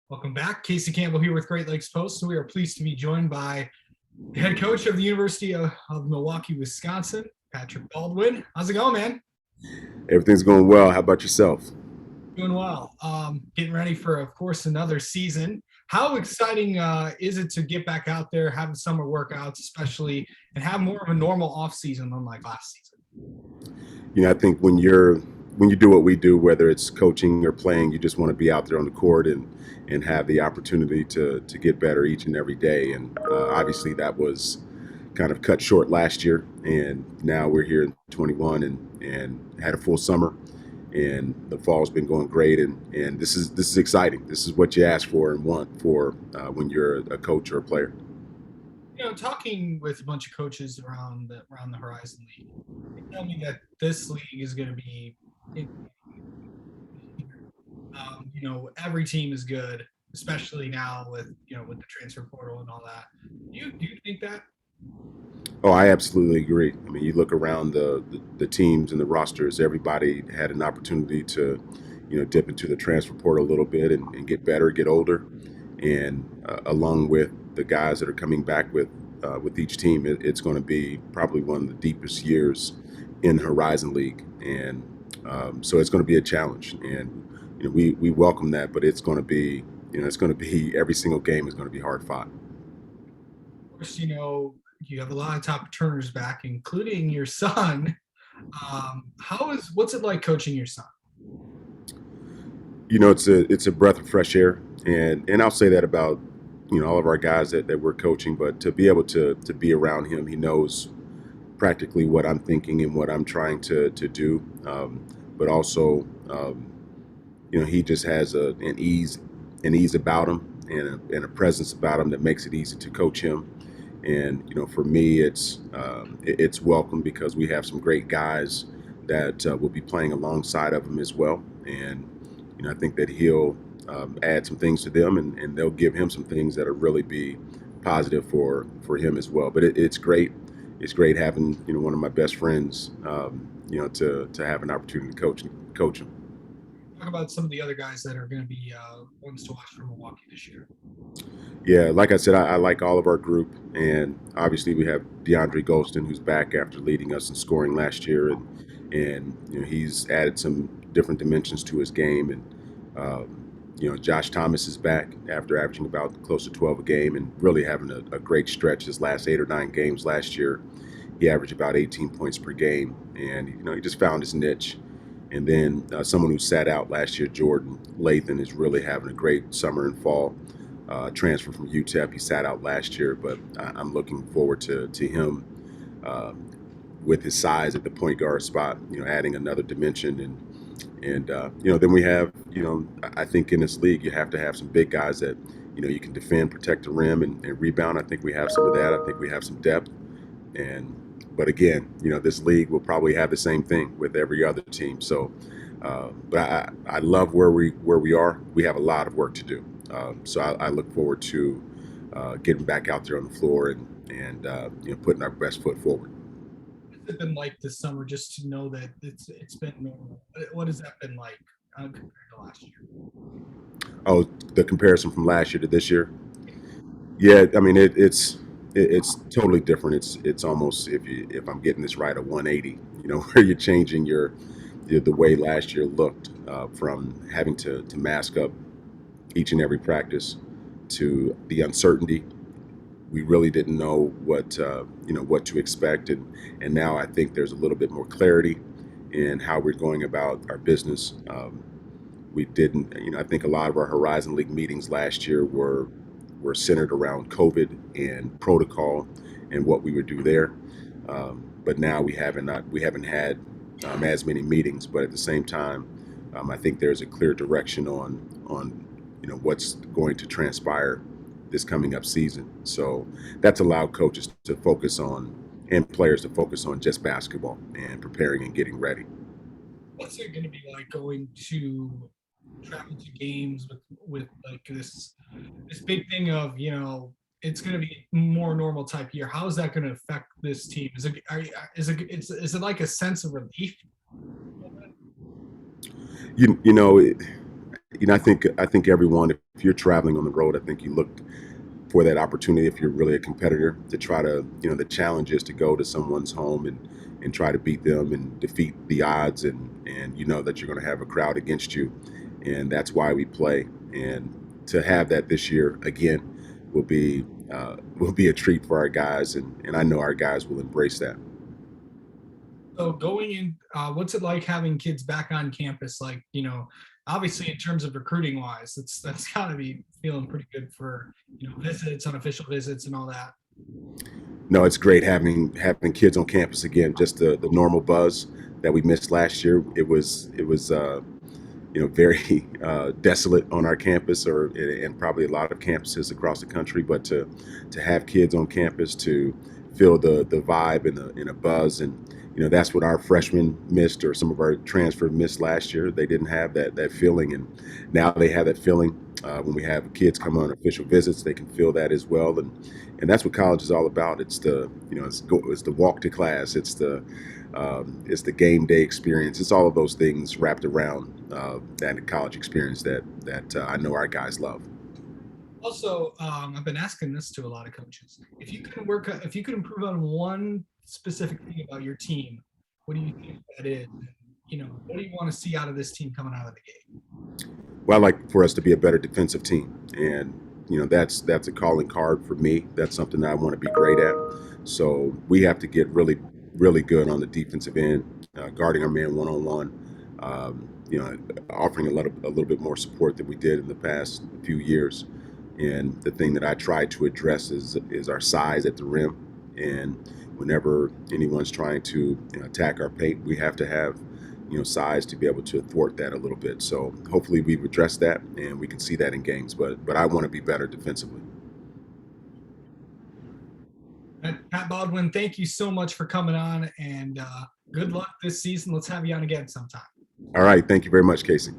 Welcome back. Casey Campbell here with Great Lakes Post. And we are pleased to be joined by the head coach of the University of Milwaukee, Wisconsin, Patrick Baldwin. How's it going, man? Everything's going well. How about yourself? Doing well. Getting ready for, of course, another season. How exciting is it to get back out there, having summer workouts, especially, and have more of a normal off season unlike last season? I think when you do what we do, whether it's coaching or playing, you just want to be out there on the court and have the opportunity to get better each and every day. And obviously, that was kind of cut short last year, and now we're here in 21 and had a full summer, and the fall's been going great, and this is exciting. This is what you ask for and want for when you're a coach or a player. Talking with a bunch of coaches around the Horizon League, they tell me that this league is going to be, every team is good, especially now with the transfer portal and all that. Do you think that? Oh, I absolutely agree. I mean, you look around the teams and the rosters, everybody had an opportunity to, dip into the transfer portal a little bit and get better, get older. And along with the guys that are coming back with each team, it's going to be probably one of the deepest years in Horizon League. And so it's going to be a challenge. And, we welcome that, but it's going to be, it's going to be every single game is going to be hard fought. Of course, you have a lot of top returners back, including your son. What's it like coaching your son? It's a breath of fresh air, and I'll say that about all of our guys that we're coaching. But to be able to be around him, he knows practically what I'm thinking and what I'm trying to do. But also, he just has an ease about him and a presence about him that makes it easy to coach him. And for me, it's welcome because we have some great guys that will be playing alongside of him as well. And I think that he'll add some things to them, and they'll give him some things that'll really be positive for him as well. But it's great. It's great having one of my best friends, to have an opportunity to coach him. Talk about some of the other guys that are going to be ones to watch for Milwaukee this year. Yeah, like I said, I like all of our group, and obviously we have DeAndre Golston, who's back after leading us in scoring last year, and he's added some different dimensions to his game, and Josh Thomas is back after averaging about close to 12 a game and really having a great stretch his last 8 or 9 games last year. He averaged about 18 points per game, and he just found his niche. And then someone who sat out last year, Jordan Lathan, is really having a great summer and fall. Transfer from UTEP. He sat out last year, but I'm looking forward to him with his size at the point guard spot. Adding another dimension, and then we have I think in this league you have to have some big guys that you can defend, protect the rim, and rebound. I think we have some of that. I think we have some depth, and but again, this league will probably have the same thing with every other team. So, but I love where we are. We have a lot of work to do. So I look forward to getting back out there on the floor and putting our best foot forward. What's it been like this summer? Just to know that it's been normal. What has that been like compared to last year? Oh, the comparison from last year to this year. Yeah, I mean it's totally different. It's almost, if I'm getting this right, a 180. Where you're changing the way last year looked, from having to mask up each and every practice to the uncertainty. We really didn't know what to expect, and now I think there's a little bit more clarity in how we're going about our business. We didn't, I think a lot of our Horizon League meetings last year were centered around COVID and protocol and what we would do there. But now we haven't had as many meetings, but at the same time, I think there's a clear direction on what's going to transpire this coming up season. So that's allowed coaches to focus on and players to focus on just basketball and preparing and getting ready. What's it going to be like going to travel to games with like this big thing of it's going to be more normal type year? How is that going to affect this team? Is it like a sense of relief? You you know I think everyone, if you're traveling on the road, I think you look for that opportunity if you're really a competitor to try to, the challenge is to go to someone's home and try to beat them and defeat the odds, and you know that you're going to have a crowd against you, and that's why we play. And to have that this year again will be a treat for our guys, and I know our guys will embrace that. So going in, what's it like having kids back on campus? Like, obviously in terms of recruiting wise, that's got to be feeling pretty good for visits, unofficial visits, and all that. No, it's great having kids on campus again. Just the normal buzz that we missed last year. It was very desolate on our campus, or and probably a lot of campuses across the country. But to have kids on campus, to feel the vibe and a buzz, and that's what our freshmen missed, or some of our transfer missed last year. They didn't have that feeling, and now they have that feeling. When we have kids come on official visits, they can feel that as well, and that's what college is all about. It's the it's the walk to class. It's the game day experience. It's all of those things wrapped around that college experience that I know our guys love. Also, I've been asking this to a lot of coaches. If you could improve on one specific thing about your team, what do you think that is? What do you want to see out of this team coming out of the gate? Well, I like for us to be a better defensive team, and that's a calling card for me. That's something that I want to be great at. So we have to get really, really good on the defensive end, guarding our man one on one. Offering a little bit more support than we did in the past few years. And the thing that I try to address is our size at the rim. And whenever anyone's trying to attack our paint, we have to have size to be able to thwart that a little bit. So hopefully we've addressed that and we can see that in games. But I want to be better defensively. Pat Baldwin, thank you so much for coming on, and good luck this season. Let's have you on again sometime. All right, thank you very much, Casey.